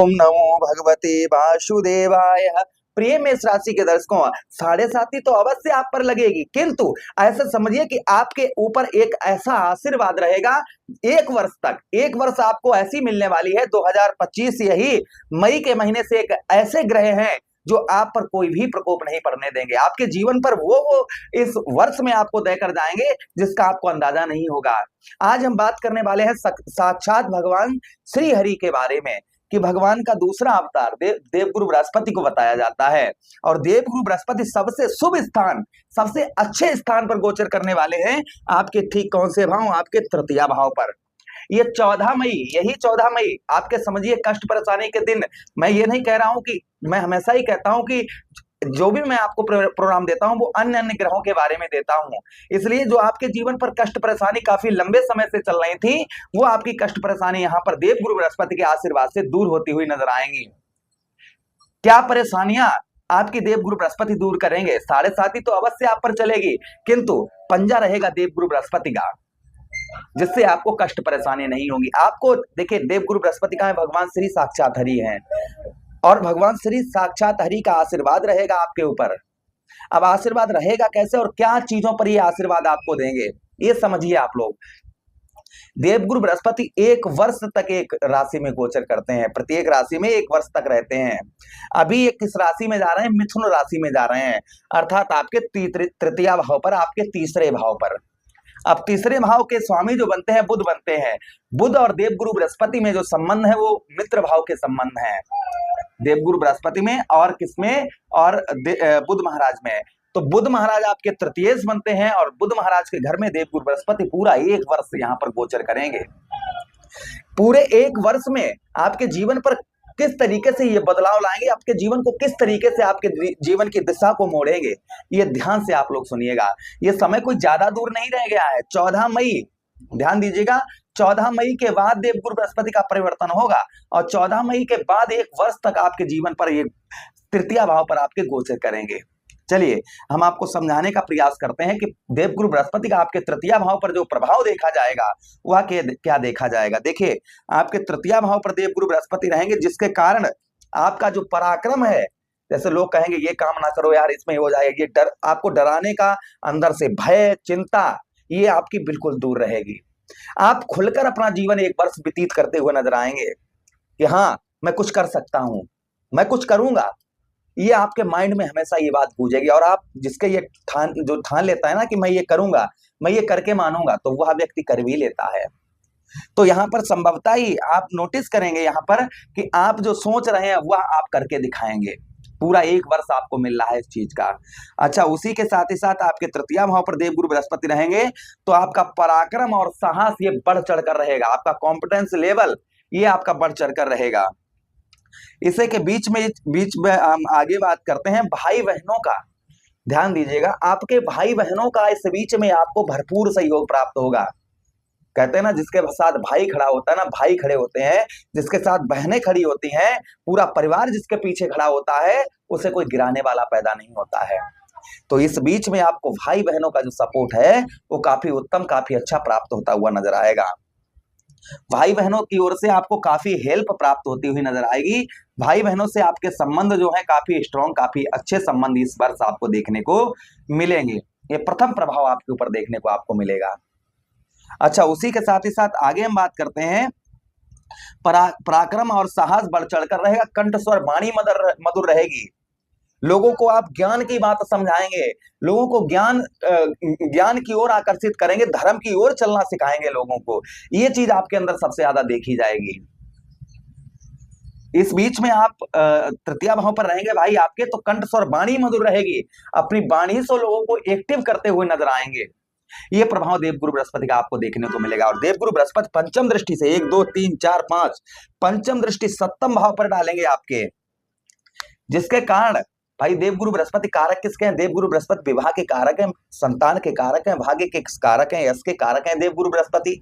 ओम नमो भगवते वासुदेवाय। प्रिय मेष राशि के दर्शकों, 7.5 तो अवश्य आप पर लगेगी, किंतु ऐसा समझिए कि आपके ऊपर एक ऐसा आशीर्वाद रहेगा 1 वर्ष तक। 1 वर्ष आपको ऐसी मिलने वाली है 2025, यही मई के महीने से एक ऐसे ग्रह हैं जो आप पर कोई भी प्रकोप नहीं पड़ने देंगे। आपके जीवन पर वो इस वर्ष में आपको देकर जाएंगे जिसका आपको अंदाजा नहीं होगा। आज हम बात करने वाले हैं साक्षात भगवान श्री हरि के बारे में, कि भगवान का दूसरा अवतार देवगुरु बृहस्पति को बताया जाता है। और देवगुरु बृहस्पति सबसे शुभ स्थान, सबसे अच्छे स्थान पर गोचर करने वाले हैं आपके ठीक कौन से भाव? आपके तृतीया भाव पर। ये 14 मई, यही 14 मई आपके समझिए कष्ट परेशानी के दिन। मैं ये नहीं कह रहा हूं कि, मैं हमेशा ही कहता हूं कि जो भी मैं आपको प्रोग्राम देता हूं वो अन्य अन्य ग्रहों के बारे में देता हूं, इसलिए जो आपके जीवन पर कष्ट परेशानी काफी लंबे समय से चल रही थी, वो आपकी कष्ट परेशानी यहाँ पर देवगुरु बृहस्पति के आशीर्वाद से दूर होती हुई नजर आएंगी। क्या परेशानियां आपकी देवगुरु बृहस्पति दूर करेंगे? 7.5 तो अवश्य आप पर चलेगी, किंतु पंजा रहेगा देवगुरु बृहस्पति का, जिससे आपको कष्ट परेशानी नहीं होगी। आपको देखिए, देवगुरु बृहस्पति का है भगवान श्री साक्षात हरि हैं, और भगवान श्री साक्षात हरि का आशीर्वाद रहेगा आपके ऊपर। अब आशीर्वाद रहेगा कैसे और क्या चीजों पर ये आशीर्वाद आपको देंगे, ये समझिए आप लोग। देवगुरु बृहस्पति 1 वर्ष तक एक राशि में गोचर करते हैं, प्रत्येक राशि में 1 वर्ष तक रहते हैं। अभी ये किस राशि में जा रहे हैं? मिथुन राशि में जा रहे हैं, अर्थात आपके तृतीया भाव पर, आपके तीसरे भाव पर। अब तीसरे भाव के स्वामी जो बनते हैं बुध बनते हैं। बुध और देवगुरु बृहस्पति में जो संबंध है वो मित्र भाव के संबंध है, देवगुरु बृहस्पति में और किसमें? और बुध महाराज में। तो बुध महाराज आपके तृतीयेश बनते हैं, और बुध महाराज के घर में देवगुरु बृहस्पति पूरा 1 वर्ष यहाँ पर गोचर करेंगे। पूरे 1 वर्ष में आपके जीवन पर किस तरीके से ये बदलाव लाएंगे, आपके जीवन को किस तरीके से, आपके जीवन की दिशा को मोड़ेंगे, ये ध्यान से आप लोग सुनिएगा। ये समय कोई ज्यादा दूर नहीं रह गया है। 14 मई, ध्यान दीजिएगा, 14 मई के बाद देवगुरु बृहस्पति का परिवर्तन होगा, और 14 मई के बाद 1 वर्ष तक आपके जीवन पर ये तृतीय भाव पर आपके गोचर करेंगे। चलिए हम आपको समझाने का प्रयास करते हैं कि देवगुरु बृहस्पति का आपके तृतीय भाव पर जो प्रभाव देखा जाएगा वह क्या देखा जाएगा। देखिए, आपके तृतीय भाव पर देवगुरु बृहस्पति रहेंगे, जिसके कारण आपका जो पराक्रम है, जैसे लोग कहेंगे ये काम ना करो यार, इसमें हो जाएगा, ये डर, आपको डराने का अंदर से भय, चिंता, ये आपकी बिल्कुल दूर रहेगी। आप खुलकर अपना जीवन 1 वर्ष व्यतीत करते हुए नजर आएंगे कि हाँ मैं कुछ कर सकता हूं, मैं कुछ करूंगा। ये आपके माइंड में हमेशा ये बात गूंजेगी, और आप जिसके ये ठान लेता है ना कि मैं ये करूंगा, मैं ये करके मानूंगा, तो वह व्यक्ति कर भी लेता है। तो यहाँ पर संभवतः ही आप नोटिस करेंगे यहाँ पर कि आप जो सोच रहे हैं वह आप करके दिखाएंगे। पूरा 1 वर्ष आपको मिल रहा है इस चीज का। अच्छा, उसी के साथ ही साथ आपके तृतीय भाव पर देवगुरु बृहस्पति रहेंगे, तो आपका पराक्रम और साहस ये बढ़ चढ़कर रहेगा, आपका कॉम्पिटेंस लेवल ये आपका बढ़ चढ़कर रहेगा। इसे के बीच में हम आगे बात करते हैं भाई बहनों का। ध्यान दीजिएगा, आपके भाई बहनों का इस बीच में आपको भरपूर सहयोग प्राप्त होगा। कहते हैं ना, जिसके साथ भाई खड़ा होता है ना, भाई खड़े होते हैं, जिसके साथ बहनें खड़ी होती हैं, पूरा परिवार जिसके पीछे खड़ा होता है, उसे कोई गिराने वाला पैदा नहीं होता है। तो इस बीच में आपको भाई बहनों का जो सपोर्ट है वो काफी उत्तम, काफी अच्छा प्राप्त होता हुआ नजर आएगा। भाई बहनों की ओर से आपको काफी हेल्प प्राप्त होती हुई नजर आएगी। भाई बहनों से आपके संबंध जो है काफी स्ट्रॉन्ग, काफी अच्छे संबंध इस वर्ष आपको देखने को मिलेंगे। ये प्रथम प्रभाव आपके ऊपर देखने को आपको मिलेगा। अच्छा, उसी के साथ ही साथ आगे हम बात करते हैं, पराक्रम और साहस बढ़ चढ़कर रहेगा, कंठ स्वर वाणी मधुर रहेगी। लोगों को आप ज्ञान की बात समझाएंगे, लोगों को ज्ञान की ओर आकर्षित करेंगे, धर्म की ओर चलना सिखाएंगे लोगों को। ये चीज आपके अंदर सबसे ज्यादा देखी जाएगी। इस बीच में आप तृतीय भाव पर रहेंगे भाई आपके, तो कंठ स्वर वाणी मधुर रहेगी, अपनी वाणी से लोगों को एक्टिव करते हुए नजर आएंगे। ये प्रभाव देवगुरु बृहस्पति का आपको देखने को मिलेगा। और देवगुरु बृहस्पति पंचम दृष्टि से 1 2 3 4 5 पंचम दृष्टि 7वें भाव पर डालेंगे आपके, जिसके कारण भाई देवगुरु बृहस्पति कारक किसके हैं? देवगुरु बृहस्पति विवाह के कारक हैं, संतान के कारक हैं, भाग्य के कारक हैं, यश के कारक हैं देवगुरु बृहस्पति।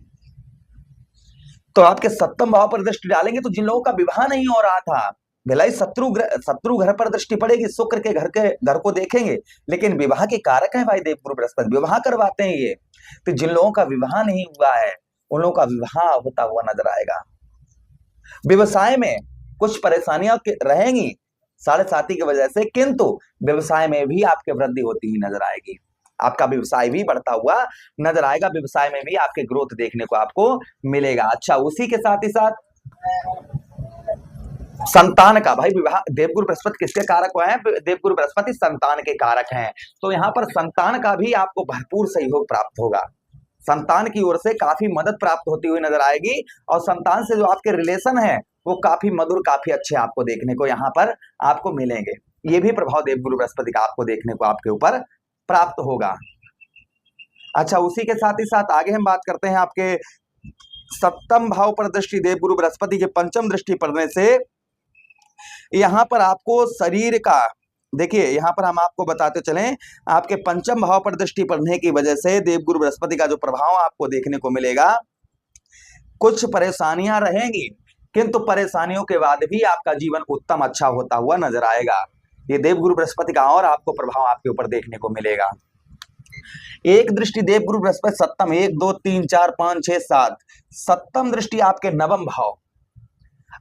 तो आपके 7वें भाव पर दृष्टि डालेंगे, तो जिन लोगों का विवाह नहीं हो रहा था, भलाई शत्रु घर पर दृष्टि पड़ेगी, शुक्र के घर को देखेंगे, लेकिन विवाह के कारक है भाई देवगुरु बृहस्पति, विवाह करवाते हैं ये। तो जिन लोगों का विवाह नहीं हुआ है उन लोगों का विवाह होता हुआ नजर आएगा। व्यवसाय में कुछ परेशानियां रहेंगी साढ़े साथी की वजह से, किंतु व्यवसाय में भी आपके वृद्धि होती हुई नजर आएगी, आपका व्यवसाय भी बढ़ता हुआ नजर आएगा, व्यवसाय में भी आपके ग्रोथ देखने को आपको मिलेगा। अच्छा, उसी के साथ ही साथ संतान का, भाई विवाह, देवगुरु बृहस्पति किसके कारक है? देवगुरु बृहस्पति संतान के कारक हैं, तो यहाँ पर संतान का भी आपको भरपूर सहयोग प्राप्त होगा, संतान की ओर से काफी मदद प्राप्त होती हुई नजर आएगी, और संतान से जो आपके रिलेशन है वो काफी मधुर, काफी अच्छे आपको देखने को यहाँ पर आपको मिलेंगे। ये भी प्रभाव देवगुरु बृहस्पति का आपको देखने को आपके ऊपर प्राप्त होगा। अच्छा, उसी के साथ ही साथ आगे हम बात करते हैं आपके सप्तम भाव पर दृष्टि देवगुरु बृहस्पति के पंचम दृष्टि पड़ने से यहां पर आपको शरीर का, देखिए यहां पर हम आपको बताते चलें, आपके पंचम भाव पर दृष्टि पड़ने की वजह से देवगुरु बृहस्पति का जो प्रभाव आपको देखने को मिलेगा, कुछ परेशानियां रहेंगी, किंतु परेशानियों के बाद भी आपका जीवन उत्तम अच्छा होता हुआ नजर आएगा। ये देवगुरु बृहस्पति का और आपको प्रभाव आपके ऊपर देखने को मिलेगा। एक दृष्टि देवगुरु बृहस्पति सप्तम, 1 2 3 4 5 6 7, सप्तम दृष्टि आपके नवम भाव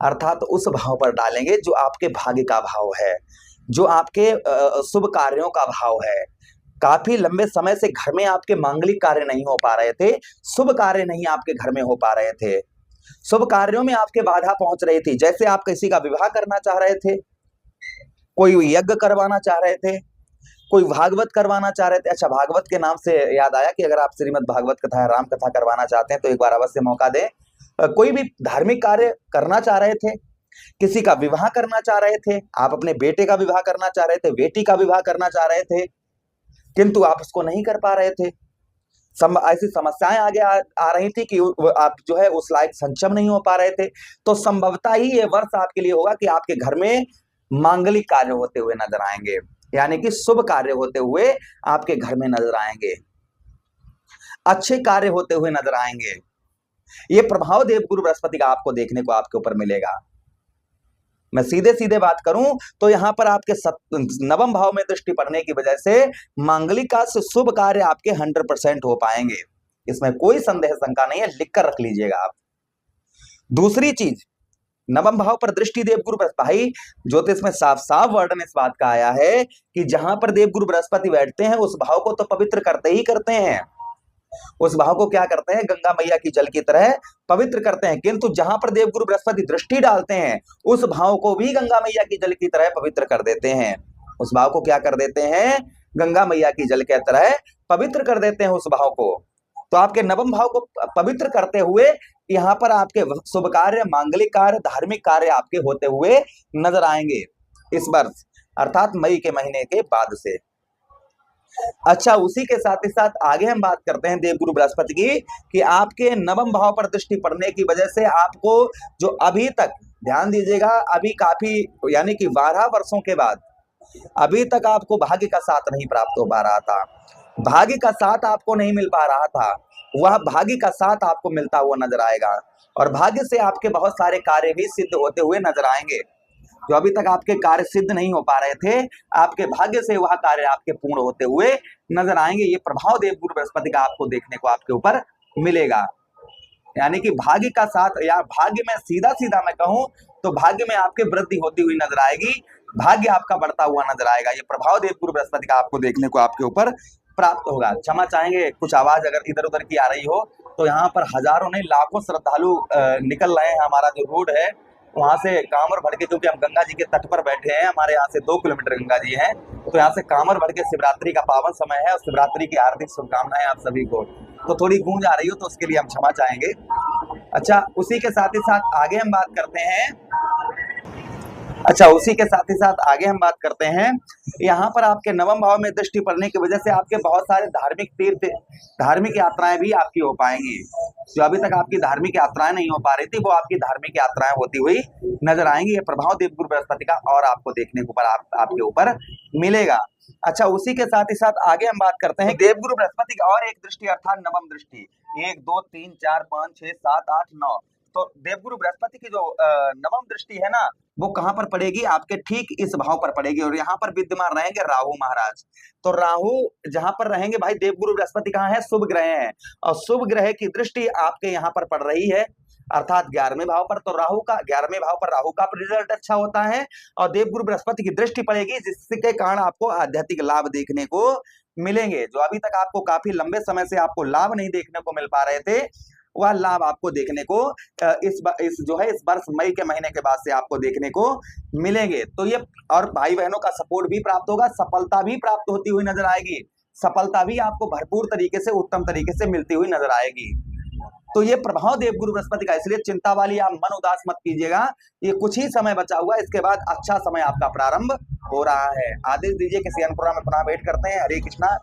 अर्थात उस भाव पर डालेंगे जो आपके भाग्य का भाव है, जो आपके शुभ कार्यों का भाव है। काफी लंबे समय से घर में आपके मांगलिक कार्य नहीं हो पा रहे थे, शुभ कार्य नहीं आपके घर में हो पा रहे थे, शुभ कार्यों में आपके बाधा पहुंच रही थी। जैसे आप किसी का विवाह करना चाह रहे थे, कोई यज्ञ करवाना चाह रहे थे, कोई भागवत करवाना चाह रहे थे। अच्छा, भागवत के नाम से याद आया कि अगर आप श्रीमद् भागवत कथा, राम कथा करवाना चाहते हैं तो एक बार अवश्य मौका दें। कोई भी धार्मिक कार्य करना चाह रहे थे, किसी का विवाह करना चाह रहे थे, आप अपने बेटे का विवाह करना चाह रहे थे, बेटी का विवाह करना चाह रहे थे, किंतु आप उसको नहीं कर पा रहे थे, ऐसी समस्याएं आगे आ रही थी कि आप जो है उस लायक सक्षम नहीं हो पा रहे थे, तो संभवतः ही ये वर्ष आपके लिए होगा कि आपके घर में मांगलिक कार्य होते हुए नजर आएंगे, यानी कि शुभ कार्य होते हुए आपके घर में नजर आएंगे, अच्छे कार्य होते हुए नजर आएंगे। ये प्रभाव देवगुरु बृहस्पति का आपको देखने को आपके ऊपर मिलेगा। मैं सीधे सीधे बात करूं तो यहां पर आपके नवम भाव में दृष्टि पड़ने की वजह से मांगलिक से शुभ कार्य आपके 100% हो पाएंगे, इसमें कोई संदेह शंका नहीं है, लिखकर रख लीजिएगा आप। दूसरी चीज, नवम भाव पर दृष्टि देवगुरु बृहस्पति, भाई ज्योतिष में साफ साफ वर्णन इस बात का आया है कि जहां पर देवगुरु बृहस्पति बैठते हैं उस भाव को तो पवित्र करते ही करते हैं, उस भाव को क्या करते हैं, गंगा मैया की जल की तरह पवित्र करते हैं, किंतु जहां पर देवगुरु बृहस्पति दृष्टि डालते हैं उस भाव को भी गंगा मैया की जल की तरह पवित्र कर देते हैं, उस भाव को क्या कर देते हैं, गंगा मैया की जल की तरह पवित्र कर देते हैं उस भाव को। तो आपके नवम भाव को पवित्र करते हुए यहाँ पर आपके शुभ कार्य, मांगलिक कार्य, धार्मिक कार्य आपके होते हुए नजर आएंगे इस वर्ष, अर्थात मई के महीने के बाद से। अच्छा, उसी के साथ ही साथ आगे हम बात करते हैं देवगुरु बृहस्पति की कि आपके नवम भाव पर दृष्टि पड़ने की वजह से आपको जो अभी तक, ध्यान दीजिएगा, अभी काफी यानी कि 12 वर्षों के बाद अभी तक आपको भाग्य का साथ नहीं प्राप्त हो पा रहा था, भाग्य का साथ आपको नहीं मिल पा रहा था, वह भाग्य का साथ आपको मिलता हुआ नजर आएगा, और भाग्य से आपके बहुत सारे कार्य भी सिद्ध होते हुए नजर आएंगे। जो अभी तक आपके कार्य सिद्ध नहीं हो पा रहे थे, आपके भाग्य से वह कार्य आपके पूर्ण होते हुए नजर आएंगे। ये प्रभाव देवगुरु बृहस्पति का आपको देखने को आपके ऊपर मिलेगा, यानी कि भाग्य का साथ, या भाग्य में सीधा सीधा मैं कहूं तो भाग्य में आपके वृद्धि होती हुई नजर आएगी, भाग्य आपका बढ़ता हुआ नजर आएगा। ये प्रभाव देवगुरु बृहस्पति का आपको देखने को आपके ऊपर प्राप्त होगा। क्षमा चाहेंगे, कुछ आवाज अगर इधर उधर की आ रही हो तो यहाँ पर हजारों नहीं लाखों श्रद्धालु निकल रहे हैं। हमारा जो रोड है वहां से कांवर भर के, क्योंकि हम गंगा जी के तट पर बैठे हैं, हमारे यहाँ से 2 किलोमीटर गंगा जी है, तो यहाँ से कांवर भर के शिवरात्रि का पावन समय है और शिवरात्रि की हार्दिक शुभकामनाएं आप सभी को। तो थोड़ी गूंज आ रही हो तो उसके लिए हम क्षमा चाहेंगे। अच्छा, उसी के साथ ही साथ आगे हम बात करते हैं, बात करते हैं यहाँ पर आपके नवम भाव में दृष्टि पड़ने की वजह से आपके बहुत सारे धार्मिक तीर्थ, धार्मिक यात्राएं भी आपकी हो पाएंगी। जो अभी तक आपकी धार्मिक यात्राएं नहीं हो पा रही थी वो आपकी धार्मिक यात्राएं होती हुई नजर आएंगी। ये प्रभाव देवगुरु बृहस्पति का और आपको देखने को आपके ऊपर मिलेगा। अच्छा, उसी के साथ ही साथ आगे हम बात करते हैं देवगुरु बृहस्पति की और एक दृष्टि, अर्थात नवम दृष्टि, 1 2 3 4 5 6 7 8 9। तो देवगुरु बृहस्पति की जो नवम दृष्टि है ना, वो कहां पर पड़ेगी, आपके ठीक इस भाव पर पड़ेगी, और यहाँ पर विद्यमान रहेंगे राहु महाराज। तो राहु जहां पर रहेंगे, भाई देवगुरु बृहस्पति कहाँ है, शुभ ग्रह है, और शुभ ग्रह की दृष्टि आपके यहाँ पर पड़ रही है। अर्थात 11वें भाव पर, तो राहु का 11वें भाव पर राहु का रिजल्ट अच्छा होता है और देवगुरु बृहस्पति की दृष्टि पड़ेगी, जिसके कारण आपको आध्यात्मिक लाभ देखने को मिलेंगे। जो अभी तक आपको काफी लंबे समय से आपको लाभ नहीं देखने को मिल पा रहे थे, वह लाभ आपको देखने को इस जो है इस वर्ष मई के महीने के बाद से आपको देखने को मिलेंगे। तो ये और भाई बहनों का सपोर्ट भी प्राप्त होगा, सफलता भी प्राप्त होती हुई नजर आएगी, सफलता भी आपको भरपूर तरीके से उत्तम तरीके से मिलती हुई नजर आएगी। तो ये प्रभाव देवगुरु बृहस्पति का, इसलिए चिंता वाली आप मन उदास मत कीजिएगा, ये कुछ ही समय बचा हुआ है, इसके बाद अच्छा समय आपका प्रारंभ हो रहा है। आदेश दीजिए किसी अन्य प्रोग्राम में पुनः भेंट करते हैं। हरे कृष्णा।